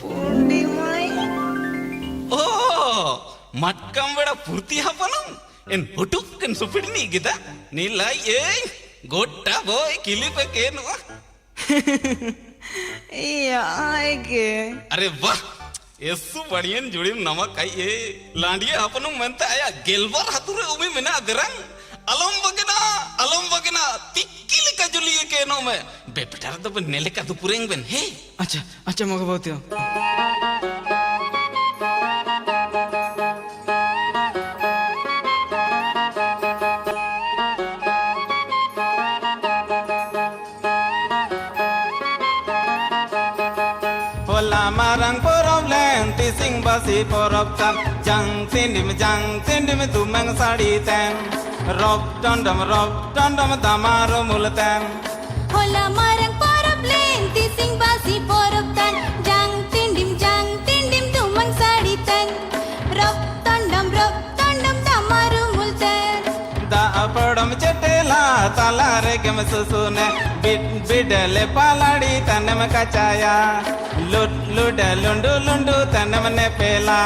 Pundi mai. Oh, matkam beda purti hapanam. En hutuk kan supirni kita. Nilai gotta boy kilipe kenu. Iya, aike. अरे वाह यसु बढ़ियन जुड़िम नमक आई ये लांडिया अपनु मनता आया गेलबार हातुरे उमी मिना देरंग अलम बगना तिक्किल का जुलिए के नो में बेपटार तो बन नेले का दुपुरेंग बन हे अच्छा मगा बहुतियो. होला marang problem tising basi porop tan jang tindim tumang sadi tan rob dondam damaro mulatan. Hola marang problem tising basi porop tan jang tindim tumang sadi tan rob dondam damaru multan. Da apadam chetela talare gem susune bidale paladi tanam kacaya lundu tanam ne pela.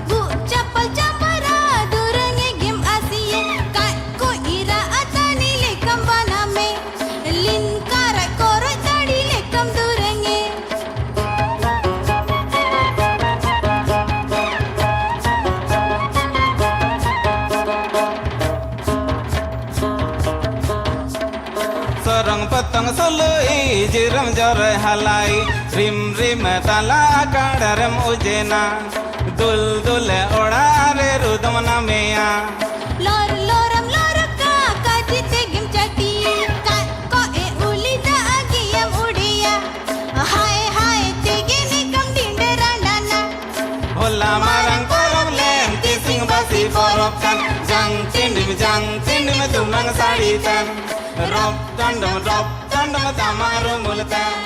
Bu chapal chapara durange gem asiye kai ko ira atani lekam baname lin kara koro tadi lekam durange. Sarang patang soloi jiram jare halai rim tala kadaram ujena dul odare rudamna meya. Loram ka kajite gem chati kai ko e ulida agiyam udiya hai tege nikam dinderandana. Hola marang problem tising basi porop tan jang tindim tumang sadi tan rob dandam tamaru multan.